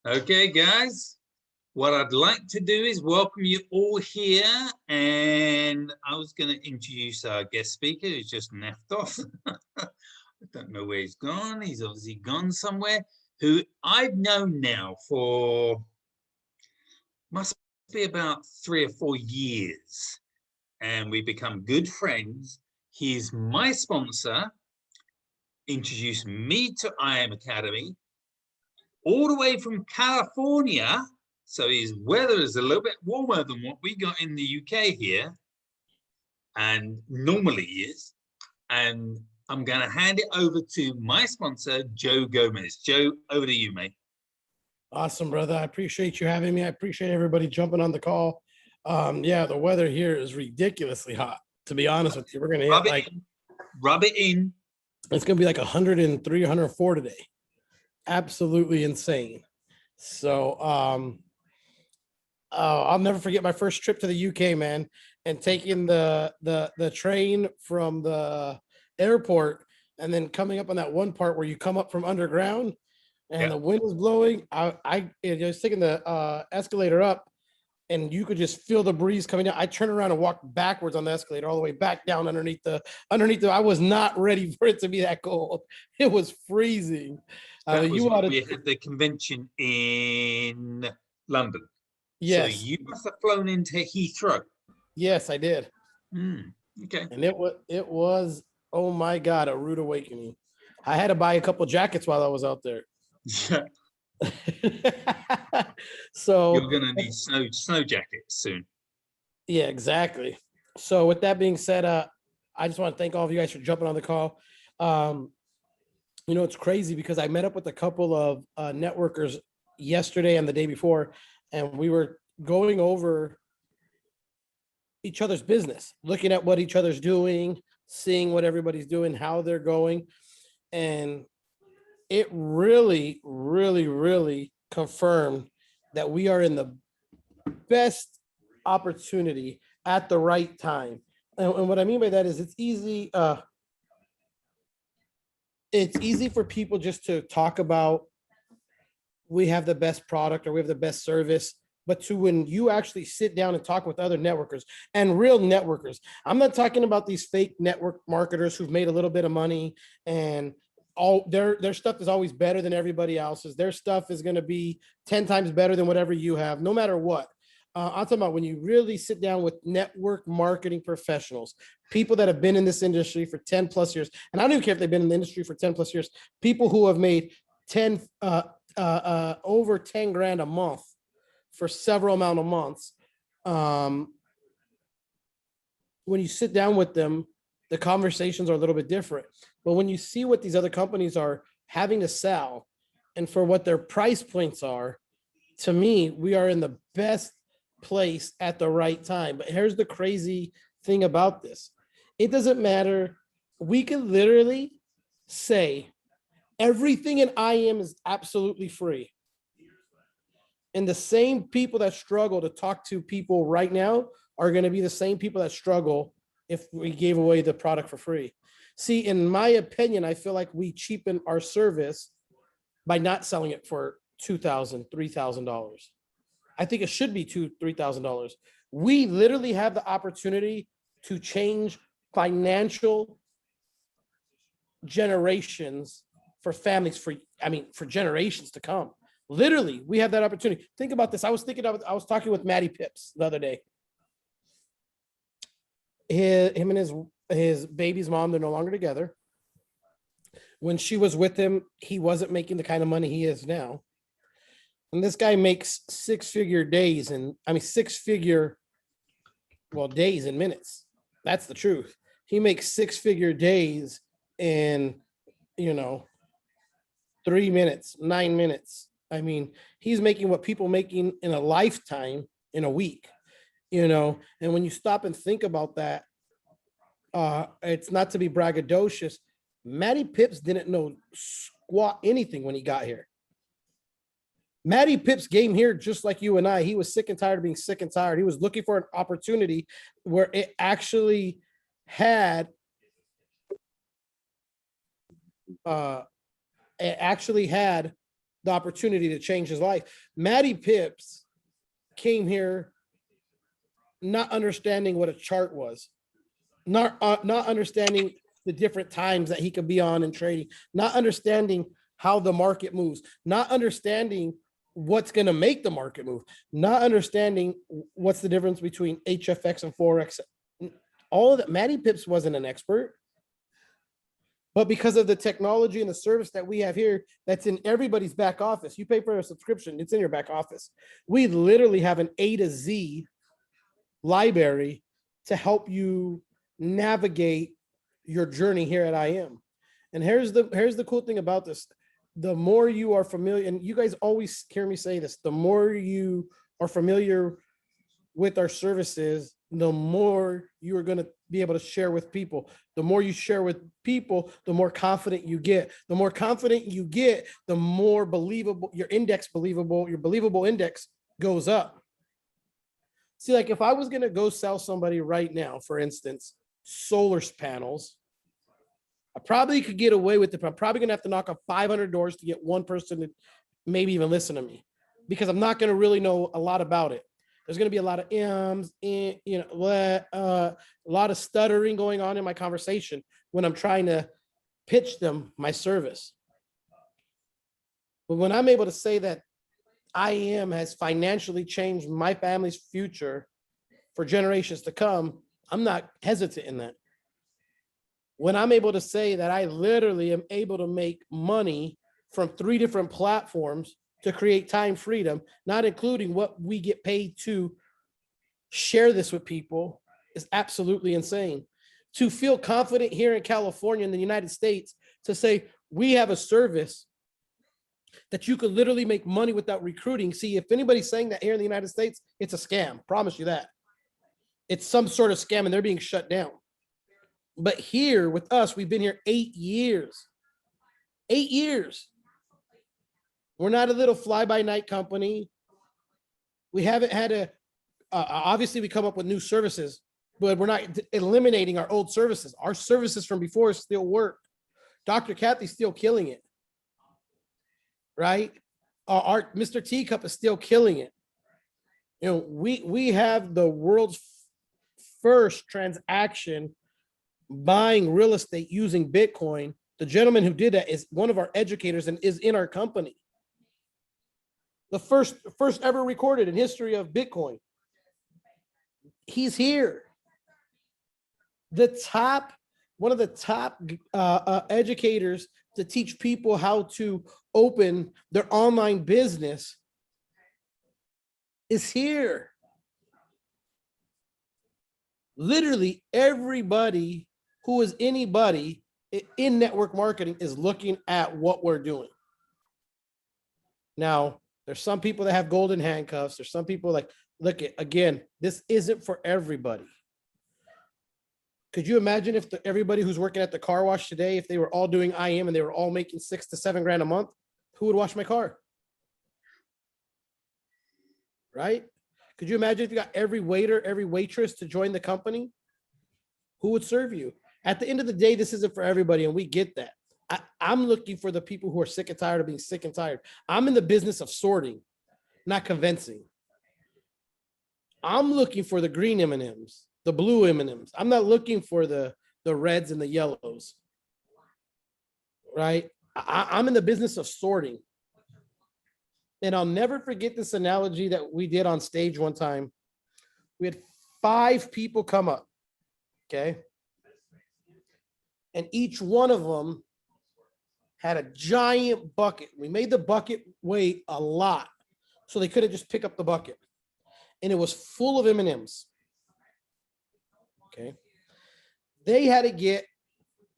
Okay, guys, what I'd like to do is welcome you all here. And I was going to introduce our guest speaker who's just left off. I don't know where he's gone. He's obviously gone somewhere. Who I've known now for must be about 3 or 4 years. And we become good friends. He's my sponsor, introduced me to IM Academy, all the way from California. So his weather is a little bit warmer than what we got in the UK here, and normally is. And I'm going to hand it over to my sponsor, Joe Gomez. Joe, over to you, mate. Awesome, brother. I appreciate you having me. I appreciate everybody jumping on the call. Yeah, the weather here is ridiculously hot, to be honest with you. We're going to hit rub it in. It's going to be like 103, 104 today. Absolutely insane. So I'll never forget my first trip to the UK, man, and taking the train from the airport and then coming up on that one part where you come up from underground and the wind was blowing. I was taking the escalator up and you could just feel the breeze coming down. I turned around and walked backwards on the escalator all the way back down underneath the. I was not ready for it to be that cold. It was freezing. We had the convention in London. Yes. So you must have flown into Heathrow. Yes, I did. Okay. And it was, oh my God, a rude awakening. I had to buy a couple jackets while I was out there. Yeah. So you're gonna need snow jackets soon. Yeah, exactly. So with that being said, I just want to thank all of you guys for jumping on the call. It's crazy because I met up with a couple of networkers yesterday and the day before, and we were going over each other's business, looking at what each other's doing, seeing what everybody's doing, how they're going. And it really, really, really confirmed that we are in the best opportunity at the right time. And what I mean by that is it's easy for people just to talk about we have the best product or we have the best service, but when you actually sit down and talk with other networkers and real networkers, I'm not talking about these fake network marketers who've made a little bit of money and all their stuff is always better than everybody else's. Their stuff is going to be 10 times better than whatever you have, no matter what. I'm talking about when you really sit down with network marketing professionals, people that have been in this industry for 10 plus years. And I don't even care if they've been in the industry for 10 plus years, people who have made over 10 grand a month for several amount of months. When you sit down with them, the conversations are a little bit different. But when you see what these other companies are having to sell and for what their price points are, to me, we are in the best place at the right time. But here's the crazy thing about this. It doesn't matter. We can literally say everything in IM is absolutely free. And the same people that struggle to talk to people right now are going to be the same people that struggle if we gave away the product for free. See, in my opinion, I feel like we cheapen our service by not selling it for $2,000, $3,000. I think it should be $2,000, $3,000. We literally have the opportunity to change financial generations for families for generations to come. Literally, we have that opportunity. Think about this. I was talking with Matty Pips the other day. Him and his baby's mom, they're no longer together. When she was with him, he wasn't making the kind of money he is now. And this guy makes six-figure days days and minutes. That's the truth. He makes six-figure days in, 3 minutes, 9 minutes. I mean, he's making what people making in a lifetime in a week, and when you stop and think about that, it's not to be braggadocious. Matty Pips didn't know squat anything when he got here. Matty Pips came here just like you and I. He was sick and tired of being sick and tired. He was looking for an opportunity where it actually had the the opportunity to change his life. Matty Pips came here not understanding what a chart was, not understanding the different times that he could be on in trading, not understanding how the market moves, not understanding what's going to make the market move, not understanding what's the difference between HFX and Forex. All of that. Matty Pips wasn't an expert, but because of the technology and the service that we have here, that's in everybody's back office. You pay for a subscription, it's in your back office. We literally have an A to Z library to help you navigate your journey here at IM. And here's the cool thing about this. The more you are familiar, and you guys always hear me say this, the more you are familiar with our services, the more you are going to be able to share with people. The more you share with people, the more confident you get. The more confident you get, the more believable your believable index goes up. See, like if I was going to go sell somebody right now, for instance, solar panels, I probably could get away with it, but I'm probably going to have to knock on 500 doors to get one person to maybe even listen to me, because I'm not going to really know a lot about it. There's going to be a lot of a lot of stuttering going on in my conversation when I'm trying to pitch them my service. But when I'm able to say that IM has financially changed my family's future for generations to come, I'm not hesitant in that. When I'm able to say that I literally am able to make money from 3 different platforms to create time freedom, not including what we get paid to share this with people, is absolutely insane. To feel confident here in California, in the United States, to say we have a service that you could literally make money without recruiting. See, if anybody's saying that here in the United States, it's a scam. Promise you that. It's some sort of scam and they're being shut down. But here with us, we've been here 8 years. 8 years. We're not a little fly-by-night company. We haven't had a, obviously we come up with new services, but we're not eliminating our old services. Our services from before still work. Dr. Kathy's still killing it, right? Our Mr. Teacup is still killing it. You know, we have the world's first transaction buying real estate using Bitcoin. The gentleman who did that is one of our educators and is in our company. The first ever recorded in history of Bitcoin. He's here. One of the top educators to teach people how to open their online business is here. Literally everybody who is anybody in network marketing is looking at what we're doing. Now, there's some people that have golden handcuffs. There's some people like, look, again, this isn't for everybody. Could you imagine if everybody who's working at the car wash today, if they were all doing IM and they were all making $6 to $7 grand a month, who would wash my car? Right? Could you imagine if you got every waiter, every waitress to join the company? Who would serve you? At the end of the day, this isn't for everybody, and we get that. I'm looking for the people who are sick and tired of being sick and tired. I'm in the business of sorting, not convincing. I'm looking for the green M&Ms, the blue M&Ms. I'm not looking for the reds and the yellows, right? I'm in the business of sorting. And I'll never forget this analogy that we did on stage one time. We had 5 people come up, okay? And each one of them had a giant bucket. We made the bucket weigh a lot, so they couldn't just pick up the bucket. And it was full of M&Ms, okay? They had to get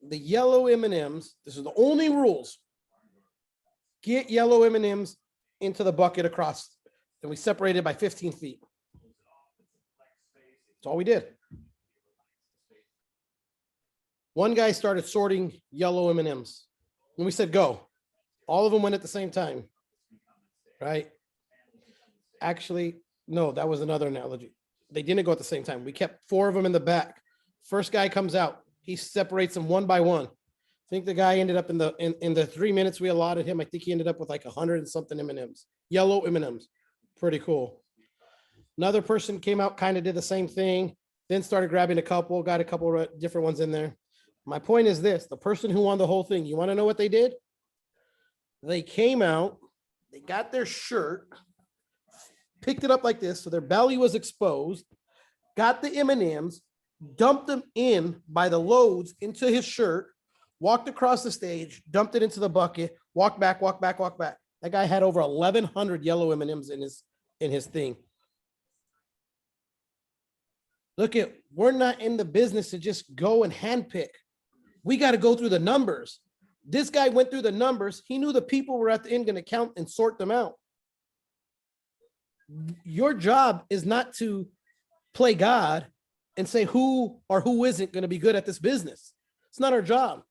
the yellow M&Ms. This is the only rules. Get yellow M&Ms into the bucket across, and we separated by 15 feet. That's all we did. One guy started sorting yellow M&Ms. When we said go, all of them went at the same time, right? Actually, no, that was another analogy. They didn't go at the same time. We kept 4 of them in the back. First guy comes out. He separates them one by one. think the guy ended up in the 3 minutes we allotted him. I think he ended up with like 100 and something M&Ms, yellow M&Ms. Pretty cool. Another person came out, kind of did the same thing, then started grabbing a couple, got a couple of different ones in there. My point is this: the person who won the whole thing, you want to know what they did? They came out, they got their shirt, picked it up like this, so their belly was exposed, got the M&Ms, dumped them in by the loads into his shirt, walked across the stage, dumped it into the bucket, walked back, walked back, walked back. That guy had over 1,100 yellow M&Ms in his thing. Look at, we're not in the business to just go and handpick. We got to go through the numbers. This guy went through the numbers. He knew the people were at the end going to count and sort them out. Your job is not to play God and say who or who isn't going to be good at this business. It's not our job.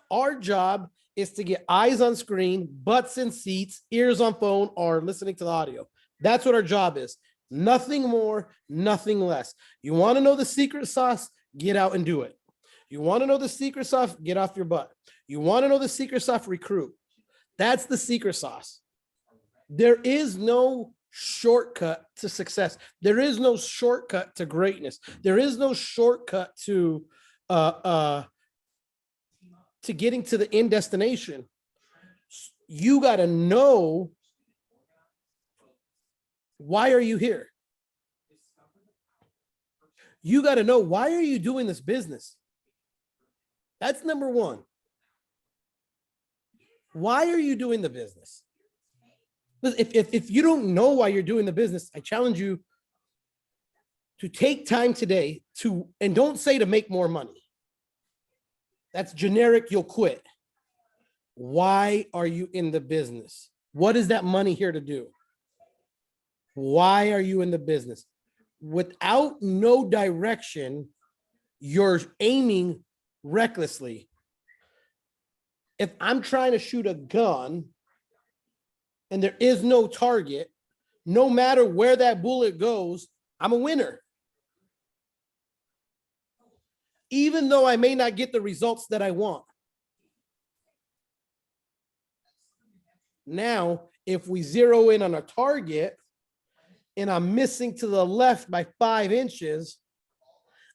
Our job is to get eyes on screen, butts in seats, ears on phone, or listening to the audio. That's what our job is. Nothing more, nothing less. You want to know the secret sauce? Get out and do it. You want to know the secret sauce? Get off your butt. You want to know the secret sauce? Recruit. That's the secret sauce. There is no shortcut to success. There is no shortcut to greatness. There is no shortcut to getting to the end destination. You got to know, why are you here? You got to know, why are you doing this business? That's number one. Why are you doing the business? If you don't know why you're doing the business, I challenge you to take time today to, and don't say to make more money. That's generic, you'll quit. Why are you in the business? What is that money here to do? Why are you in the business? Without no direction, you're aiming recklessly. If I'm trying to shoot a gun and there is no target, no matter where that bullet goes, I'm a winner. Even though I may not get the results that I want. Now, if we zero in on a target and I'm missing to the left by 5 inches,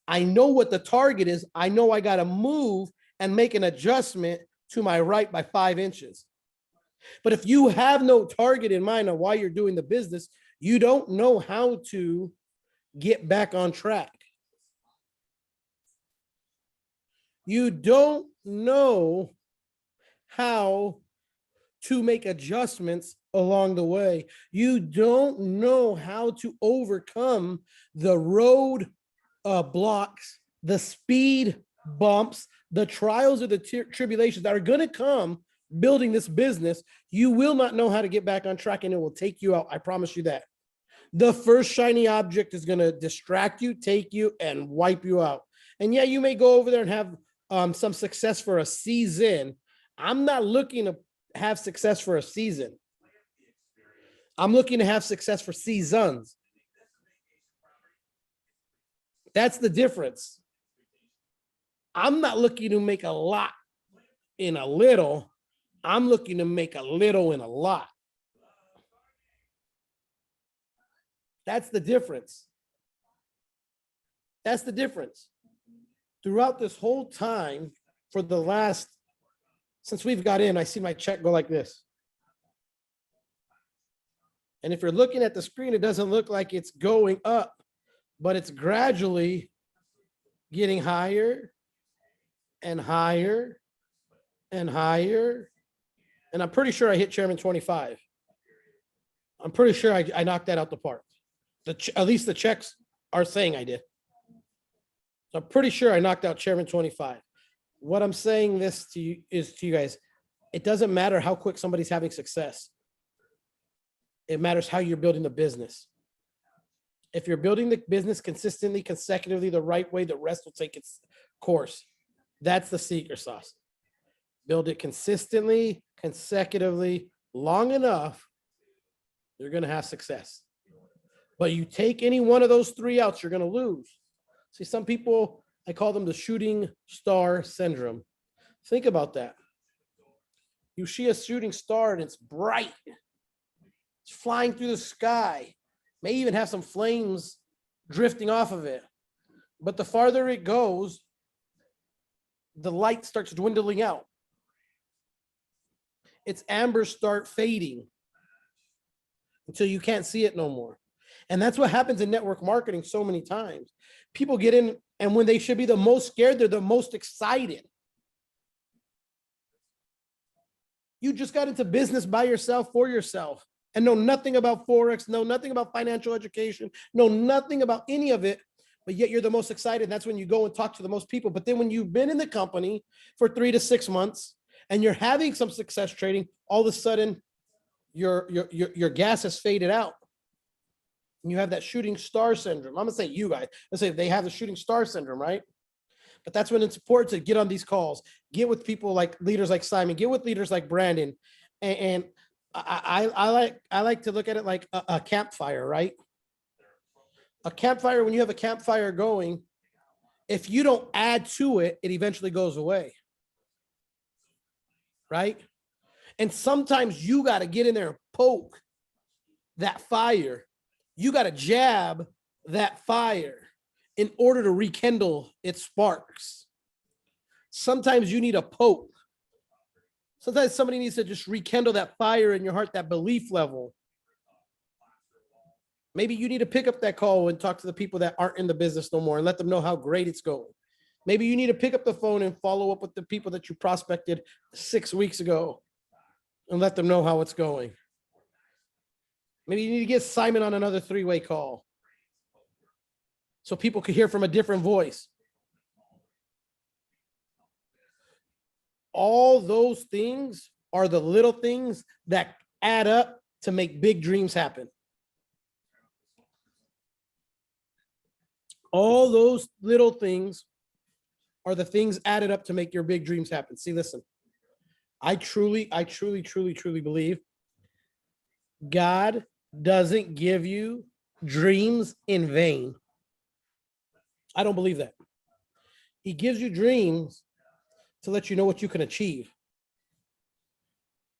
I know what the target is. I know I got to move and make an adjustment to my right by 5 inches. But if you have no target in mind on why you're doing the business, you don't know how to get back on track. You don't know how to make adjustments along the way. You don't know how to overcome the road blocks, the speed bumps, the trials or the tribulations that are going to come building this business. You will not know how to get back on track, and it will take you out. I promise you that. The first shiny object is going to distract you, take you, and wipe you out. And yeah, you may go over there and have some success for a season. I'm not looking to have success for a season. I'm looking to have success for seasons. That's the difference. I'm not looking to make a lot in a little. I'm looking to make a little in a lot. That's the difference. That's the difference. Throughout this whole time, for the last, since we've got in, I see my check go like this. And if you're looking at the screen, it doesn't look like it's going up, but it's gradually getting higher and higher and higher. And I'm pretty sure I hit Chairman 25. I'm pretty sure I knocked that out the park. At least the checks are saying I did. So I'm pretty sure I knocked out Chairman 25. What I'm saying this to you is to you guys, it doesn't matter how quick somebody's having success. It matters how you're building the business. If you're building the business consistently, consecutively, the right way, the rest will take its course. That's the secret sauce. Build it consistently, consecutively, long enough, you're going to have success. But you take any one of those 3 outs, you're going to lose. See, some people, I call them the shooting star syndrome. Think about that. You see a shooting star and it's bright. It's flying through the sky. May even have some flames drifting off of it. But the farther it goes, the light starts dwindling out. Its ambers start fading until you can't see it no more. And that's what happens in network marketing so many times. People get in, and when they should be the most scared, they're the most excited. You just got into business by yourself, for yourself, and know nothing about Forex, know nothing about financial education, know nothing about any of it, but yet you're the most excited. And that's when you go and talk to the most people. But then when you've been in the company for 3 to 6 months and you're having some success trading, all of a sudden your gas has faded out. And you have that shooting star syndrome. I'm gonna say you guys, let's say they have the shooting star syndrome, right? But that's when it's important to get on these calls, get with people like leaders like Simon, get with leaders like Brandon. And I like to look at it like a campfire, right? A campfire, when you have a campfire going, if you don't add to it, it eventually goes away, right? And sometimes you got to get in there and poke that fire. You got to jab that fire in order to rekindle its sparks. Sometimes you need a poke. Sometimes somebody needs to just rekindle that fire in your heart, that belief level. Maybe you need to pick up that call and talk to the people that aren't in the business no more and let them know how great it's going. Maybe you need to pick up the phone and follow up with the people that you prospected 6 weeks ago and let them know how it's going. Maybe you need to get Simon on another 3-way call so people could hear from a different voice. All those things are the little things that add up to make big dreams happen. All those little things are the things added up to make your big dreams happen. See, listen, I truly believe God doesn't give you dreams in vain. I don't believe that. He gives you dreams to let you know what you can achieve.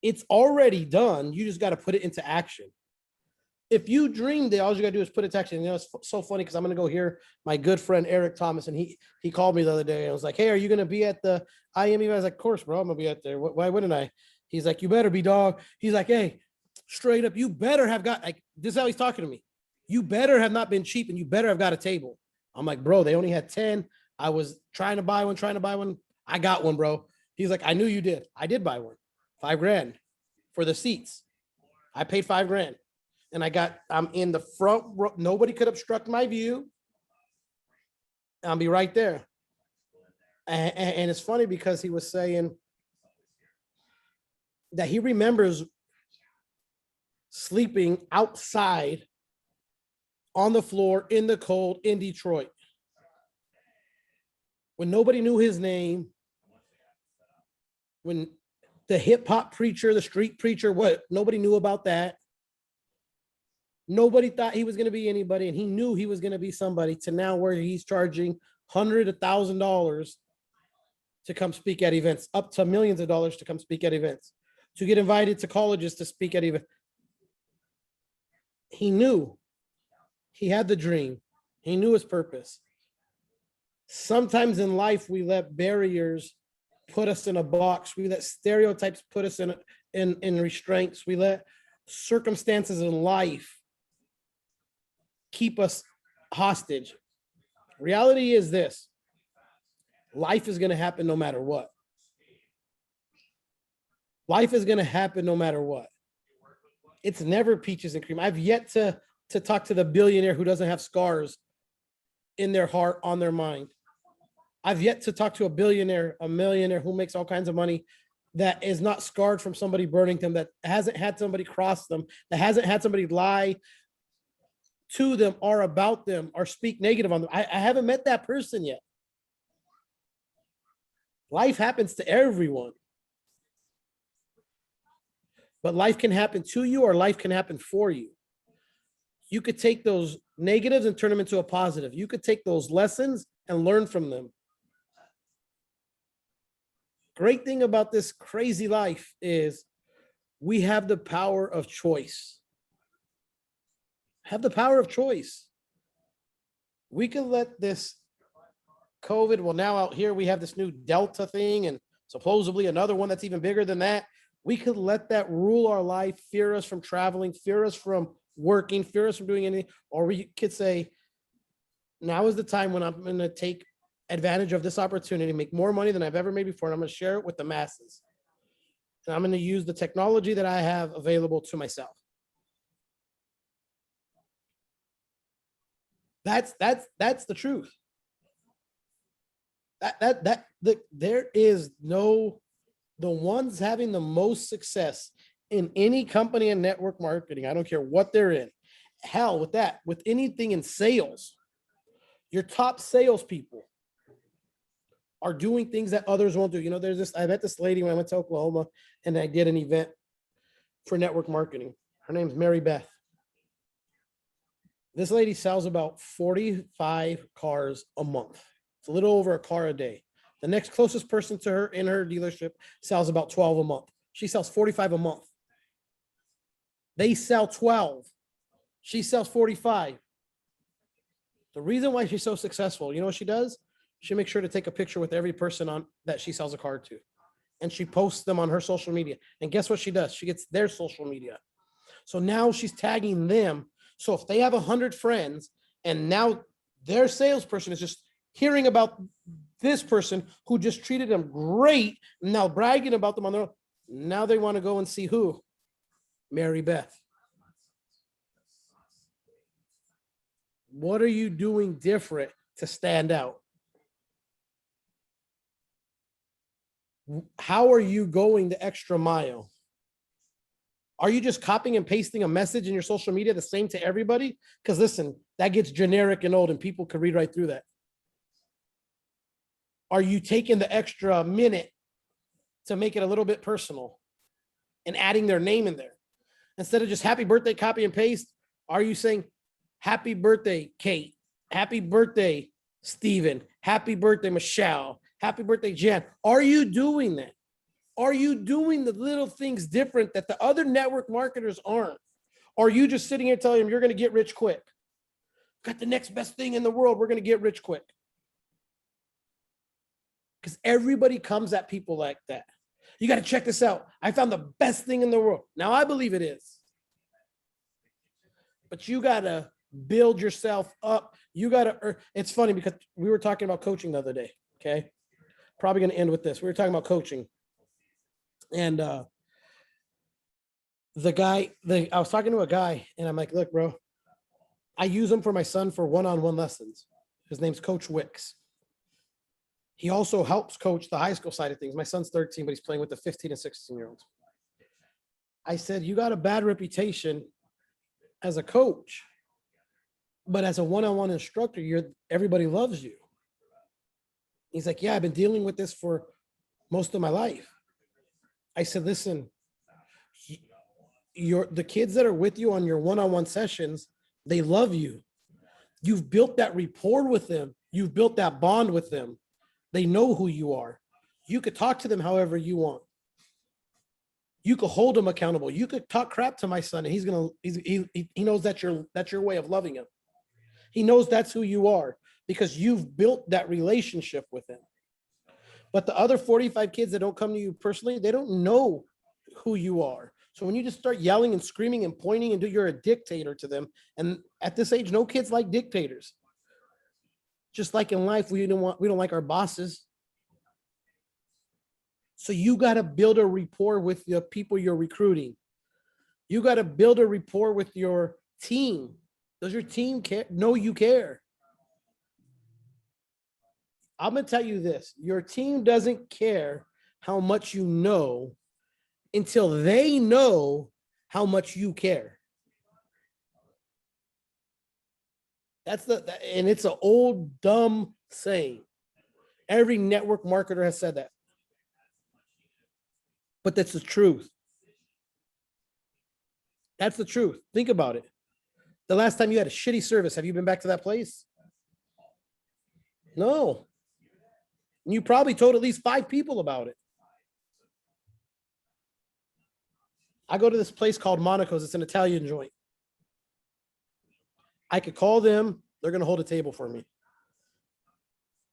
It's already done. You just got to put it into action. If you dreamed it, all you got to do is put it into action. You know, it's so funny because I'm going to go hear my good friend Eric Thomas, and he called me the other day and was like, "Hey, are you going to be at the IME?" I was like, "Of course, bro. I'm going to be at there. Why wouldn't I?" He's like, "You better be, dog." He's like, "Hey, straight up, you better have got," like, this is how he's talking to me. "You better have not been cheap, and you better have got a table." I'm like, "Bro, they only had 10. I was trying to buy one. I got one, bro." He's like, "I knew you did. I did buy one. $5,000 for the seats. I paid $5,000. And I'm in the front row. Nobody could obstruct my view. I'll be right there." And it's funny because he was saying that he remembers sleeping outside on the floor in the cold in Detroit when nobody knew his name, when the hip hop preacher, the street preacher, nobody knew about that. Nobody thought he was going to be anybody, and he knew he was going to be somebody, to now where he's charging $100,000, $1,000 to come speak at events, up to millions of dollars to come speak at events, to get invited to colleges to speak at events. He knew he had the dream. He knew his purpose. Sometimes in life, we let barriers put us in a box. We let stereotypes put us in restraints. We let circumstances in life keep us hostage. Reality is this: life is going to happen no matter what. Life is going to happen no matter what. It's never peaches and cream. I've yet to talk to the billionaire who doesn't have scars in their heart, on their mind. I've yet to talk to a billionaire, a millionaire who makes all kinds of money that is not scarred from somebody burning them, that hasn't had somebody cross them, that hasn't had somebody lie to them or about them or speak negative on them. I haven't met that person yet. Life happens to everyone. But life can happen to you or life can happen for you. You could take those negatives and turn them into a positive. You could take those lessons and learn from them. Great thing about this crazy life is we have the power of choice. Have the power of choice. We can let this COVID, well, now out here we have this new Delta thing and supposedly another one that's even bigger than that. We could let that rule our life, fear us from traveling, fear us from working, fear us from doing anything. Or we could say, now is the time when I'm going to take advantage of this opportunity, make more money than I've ever made before, and I'm going to share it with the masses. And I'm going to use the technology that I have available to myself. That's the truth. There is no, the ones having the most success in any company in network marketing, I don't care what they're in, hell with that, with anything in sales, your top salespeople are doing things that others won't do. You know, there's this, I met this lady when I went to Oklahoma and I did an event for network marketing. Her name's Mary Beth. This lady sells about 45 cars a month. It's a little over a car a day. The next closest person to her in her dealership sells about 12 a month. She sells 45 a month. They sell 12. She sells 45. The reason why she's so successful, you know what she does? She makes sure to take a picture with every person on that she sells a car to. And she posts them on her social media. And guess what she does? She gets their social media. So now she's tagging them. So if they have 100 friends and now their salesperson is just hearing about this person who just treated them great, now bragging about them on their own, now they want to go and see who? Mary Beth. What are you doing different to stand out? How are you going the extra mile? Are you just copying and pasting a message in your social media the same to everybody? Because listen, that gets generic and old and people can read right through that. Are you taking the extra minute to make it a little bit personal and adding their name in there? Instead of just happy birthday, copy and paste, are you saying happy birthday, Kate? Happy birthday, Stephen. Happy birthday, Michelle. Happy birthday, Jen. Are you doing that? Are you doing the little things different that the other network marketers aren't? Or are you just sitting here telling them you're going to get rich quick? Got the next best thing in the world. We're going to get rich quick. Because everybody comes at people like that. You got to check this out. I found the best thing in the world. Now, I believe it is. But you got to build yourself up. You got to, it's funny because we were talking about coaching the other day. Okay. Probably going to end with this. We were talking about coaching. And I was talking to a guy and I'm like, look, bro, I use him for my son for one-on-one lessons. His name's Coach Wicks. He also helps coach the high school side of things. My son's 13, but he's playing with the 15 and 16-year-olds. I said, you got a bad reputation as a coach, but as a one-on-one instructor, everybody loves you. He's like, yeah, I've been dealing with this for most of my life. I said, listen, the kids that are with you on your one-on-one sessions, they love you. You've built that rapport with them. You've built that bond with them. They know who you are. You could talk to them however you want. You could hold them accountable. You could talk crap to my son and he knows that's your way of loving him. He knows that's who you are because you've built that relationship with him. But the other 45 kids that don't come to you personally, they don't know who you are. So when you just start yelling and screaming and pointing and you're a dictator to them, and at this age, no kids like dictators. Just like in life, we don't like our bosses. So you got to build a rapport with the people you're recruiting. You got to build a rapport with your team. Does your team care? Know you care? I'm going to tell you this. Your team doesn't care how much you know until they know how much you care. And it's an old dumb saying. Every network marketer has said that. But that's the truth. That's the truth. Think about it. The last time you had a shitty service, have you been back to that place? No. You probably told at least 5 people about it. I go to this place called Monaco's. It's an Italian joint. I could call them. They're going to hold a table for me.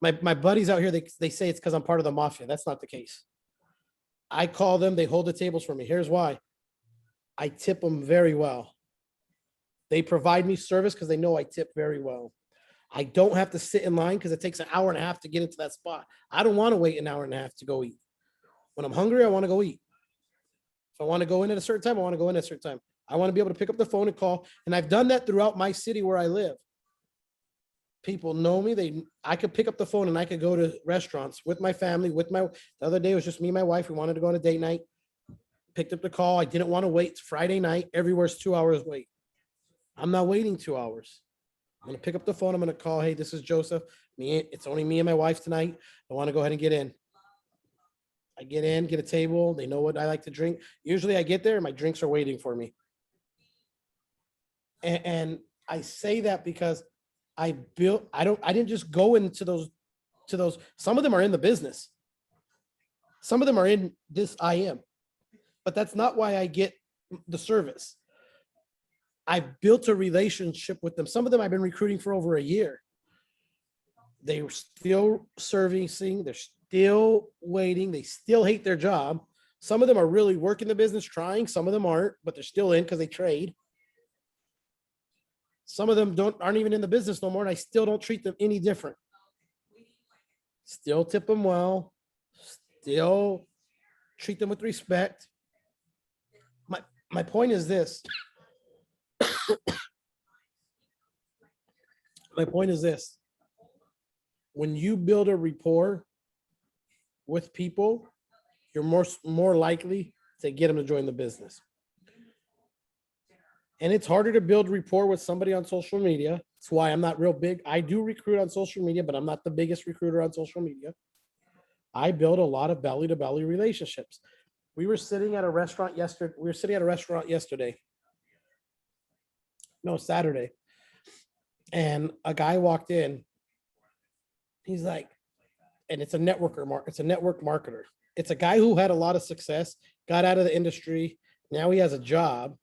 My buddies out here, they say it's because I'm part of the mafia. That's not the case. I call them. They hold the tables for me. Here's why. I tip them very well. They provide me service because they know I tip very well. I don't have to sit in line because it takes an hour and a half to get into that spot. I don't want to wait an hour and a half to go eat. When I'm hungry, I want to go eat. If I want to go in at a certain time, I want to go in at a certain time. I want to be able to pick up the phone and call. And I've done that throughout my city where I live. People know me. I could pick up the phone and I could go to restaurants with my family, the other day it was just me and my wife. We wanted to go on a date night. Picked up the call. I didn't want to wait. It's Friday night. Everywhere's 2 hours wait. I'm not waiting 2 hours. I'm going to pick up the phone. I'm going to call. Hey, this is Joseph. It's only me and my wife tonight. I want to go ahead and get in. I get in, get a table. They know what I like to drink. Usually I get there and my drinks are waiting for me. And I say that because I didn't just go into those, some of them are in the business. Some of them are in this IM, but that's not why I get the service. I built a relationship with them. Some of them I've been recruiting for over a year. They were still servicing. They're still waiting. They still hate their job. Some of them are really working the business, trying. Some of them aren't, but they're still in because they trade. Some of them aren't even in the business no more, and I still don't treat them any different. Still tip them well. Still treat them with respect. My point is this. My point is this. When you build a rapport with people, you're more likely to get them to join the business. And it's harder to build rapport with somebody on social media. That's why I'm not real big. I do recruit on social media, but I'm not the biggest recruiter on social media. I build a lot of belly-to-belly relationships. We were sitting at a restaurant yesterday. No, Saturday. And a guy walked in. He's like, and it's a network marketer. It's a guy who had a lot of success, got out of the industry. Now he has a job,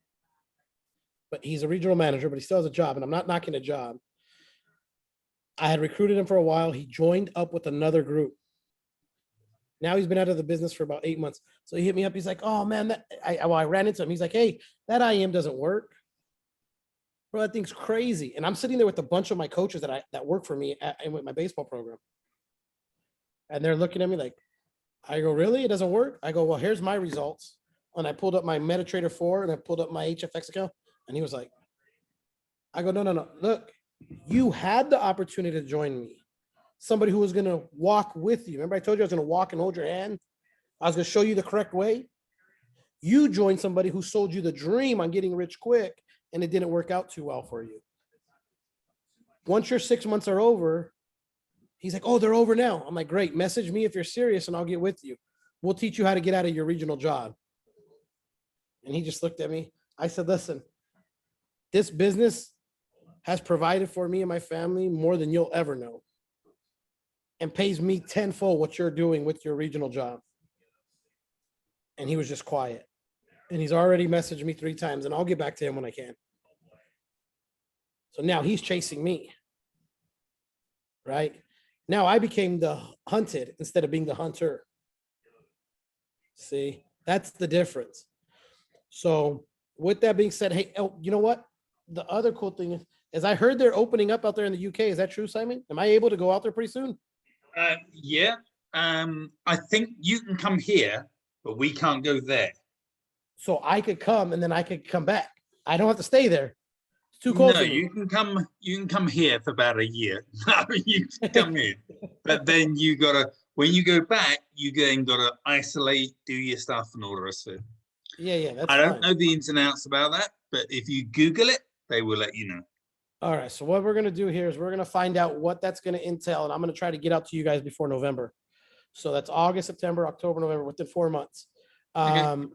but he's a regional manager, but he still has a job. And I'm not knocking a job. I had recruited him for a while. He joined up with another group. Now he's been out of the business for about 8 months. So he hit me up. He's like, oh man, I ran into him. He's like, hey, that IM doesn't work. Bro, that thing's crazy. And I'm sitting there with a bunch of my coaches that work for me with my baseball program. And they're looking at me like, I go, really? It doesn't work? I go, well, here's my results. And I pulled up my MetaTrader 4 and I pulled up my HFX account. And he was like, I go, no. Look, you had the opportunity to join me. Somebody who was going to walk with you. Remember I told you I was going to walk and hold your hand? I was going to show you the correct way. You joined somebody who sold you the dream on getting rich quick, and it didn't work out too well for you. Once your 6 months are over, he's like, oh, they're over now. I'm like, great. Message me if you're serious and I'll get with you. We'll teach you how to get out of your regional job. And he just looked at me. I said, listen, this business has provided for me and my family more than you'll ever know, and pays me tenfold what you're doing with your regional job. And he was just quiet. And he's already messaged me 3 times, and I'll get back to him when I can. So now he's chasing me. Right? Now I became the hunted instead of being the hunter. See, that's the difference. So with that being said, hey, you know what? The other cool thing is I heard they're opening up out there in the UK. Is that true, Simon? Am I able to go out there pretty soon? Yeah. I think you can come here, but we can't go there. So I could come and then I could come back. I don't have to stay there. It's too cold. No, you can come here for about a year. You can come in, but then when you go back, you then gotta isolate, do your stuff, and all the rest of it. Yeah, that's I don't fine. know the ins and outs about that, but if you Google it, they will let you know. All right. So what we're gonna do here is we're gonna find out what that's gonna entail, and I'm gonna try to get out to you guys before November. So that's August, September, October, November, within 4 months. Okay.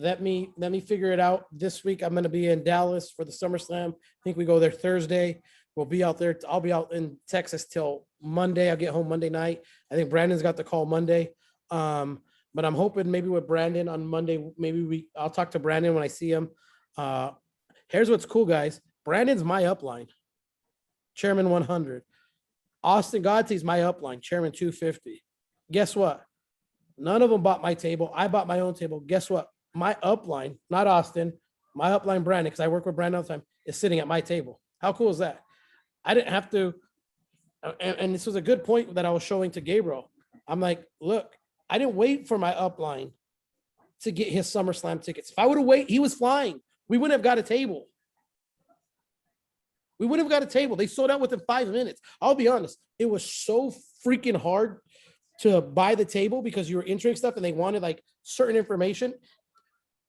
Let me figure it out. This week I'm going to be in Dallas for the SummerSlam. I think we go there Thursday. We'll be out there. I'll be out in Texas till Monday. I'll get home Monday night. I think Brandon's got the call Monday. but I'm hoping maybe with Brandon on Monday, I'll talk to Brandon when I see him. Here's what's cool, guys. Brandon's my upline, Chairman 100. Austin Gotti's my upline, Chairman 250. Guess what? None of them bought my table. I bought my own table. Guess what? My upline, not Austin, my upline Brandon, because I work with Brandon all the time, is sitting at my table. How cool is that? I didn't have to, and this was a good point that I was showing to Gabriel. I'm like, look, I didn't wait for my upline to get his SummerSlam tickets. If I would have waited, he was flying. We wouldn't have got a table. We wouldn't have got a table. They sold out within 5 minutes. I'll be honest. It was so freaking hard to buy the table because you were entering stuff and they wanted like certain information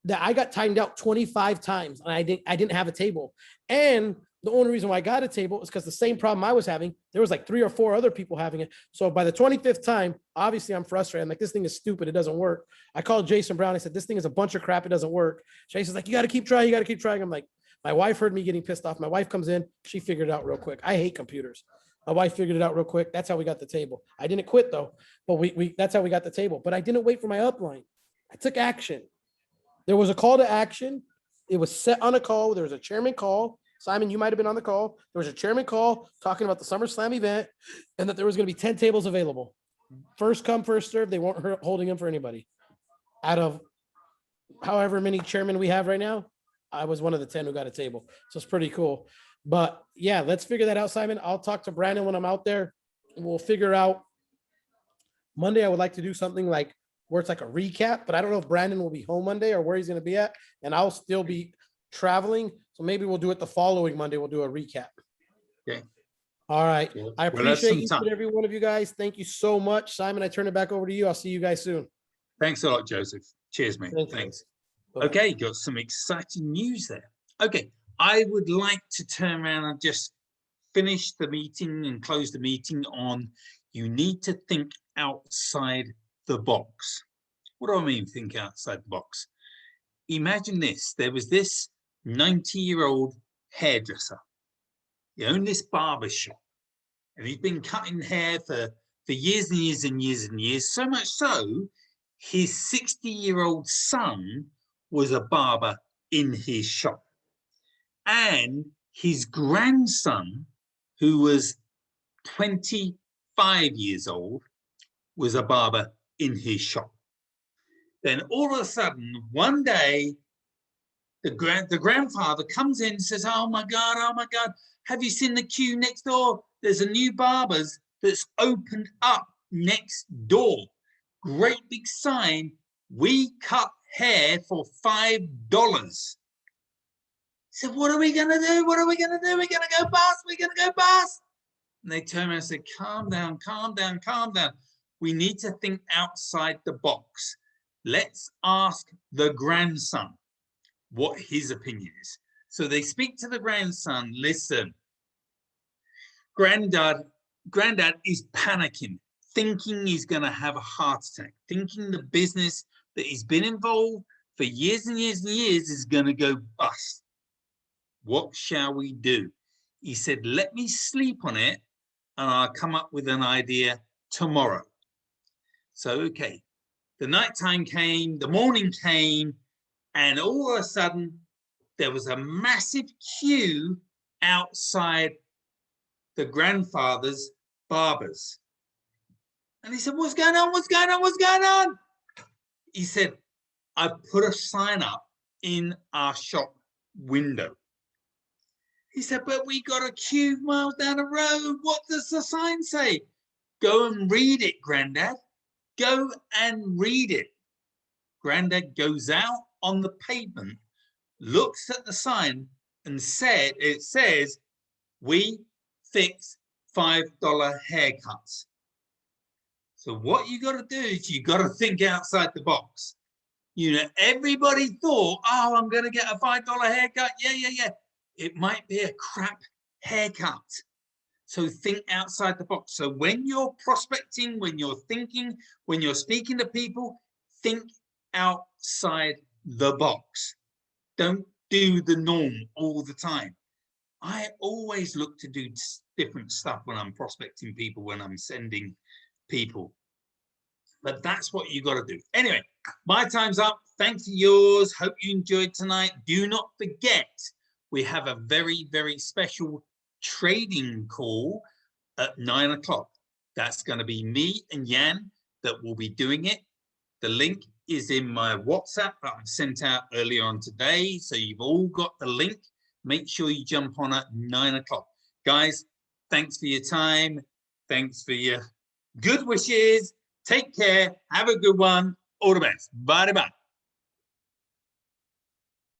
that I got timed out 25 times and I didn't have a table. And the only reason why I got a table is because the same problem I was having, there was like 3 or 4 other people having it. So by the 25th time, obviously I'm frustrated. I'm like, this thing is stupid. It doesn't work. I called Jason Brown. I said, this thing is a bunch of crap. It doesn't work. Jason's like, you got to keep trying. You got to keep trying. I'm like, my wife heard me getting pissed off. My wife comes in. She figured it out real quick. I hate computers. My wife figured it out real quick. That's how we got the table. I didn't quit though, but that's how we got the table. But I didn't wait for my upline. I took action. There was a call to action. It was set on a call. There was a chairman call. Simon, you might have been on the call. There was a chairman call talking about the SummerSlam event and that there was going to be 10 tables available. First come, first serve. They weren't holding them for anybody. Out of however many chairmen we have right now, I was one of the 10 who got a table. So it's pretty cool. But yeah, let's figure that out, Simon. I'll talk to Brandon when I'm out there. We'll figure out Monday. I would like to do something like where it's like a recap, but I don't know if Brandon will be home Monday or where he's going to be at. And I'll still be traveling. So maybe we'll do it the following Monday. We'll do a recap. Okay. All right. Yeah. I appreciate each and every one of you guys. Thank you so much. Simon, I turn it back over to you. I'll see you guys soon. Thanks a lot, Joseph. Cheers, mate. Thanks. Okay, got some exciting news there. Okay, I would like to turn around and just finish the meeting and close the meeting on you need to think outside the box. What do I mean, think outside the box? Imagine this. There was this 90-year-old hairdresser. He owned this barber shop. And he'd been cutting hair for years and years and years and years. So much so, his 60-year-old son was a barber in his shop. And his grandson, who was 25 years old, was a barber in his shop. Then all of a sudden, one day, the grandfather comes in and says, oh my God, have you seen the queue next door? There's a new barber's that's opened up next door. Great big sign, we cut hair for $5. He said, what are we gonna do? What are we gonna do? We're gonna go bust, we're gonna go bust. And they turned around and said, calm down, calm down, calm down. We need to think outside the box. Let's ask the grandson what his opinion is. So they speak to the grandson, listen, granddad is panicking, thinking he's gonna have a heart attack, thinking the business that he's been involved for years and years and years is gonna go bust. What shall we do? He said, let me sleep on it and I'll come up with an idea tomorrow. So, okay, the nighttime came, the morning came, and all of a sudden there was a massive queue outside the grandfather's barbers. And he said, what's going on? What's going on? What's going on? He said, I put a sign up in our shop window. He said, but we got a queue miles down the road. What does the sign say? Go and read it, Granddad. Go and read it. Granddad goes out on the pavement, looks at the sign and it says, we fix $5 haircuts. So what you got to do is you got to think outside the box. You know, everybody thought, oh, I'm going to get a $5 haircut. Yeah. It might be a crap haircut. So think outside the box. So when you're prospecting, when you're thinking, when you're speaking to people, think outside the box. Don't do the norm all the time. I always look to do different stuff when I'm prospecting people, when I'm sending people. but that's what you got to do. Anyway, my time's up. Thanks for yours. Hope you enjoyed tonight. Do not forget, we have a very, very special trading call at 9 o'clock. That's going to be me and Jan that will be doing it. The link is in my WhatsApp that I sent out earlier on today. So you've all got the link. Make sure you jump on at 9 o'clock. Guys, thanks for your time. Thanks for your good wishes. Take care. Have a good one. All the best. Bye-bye.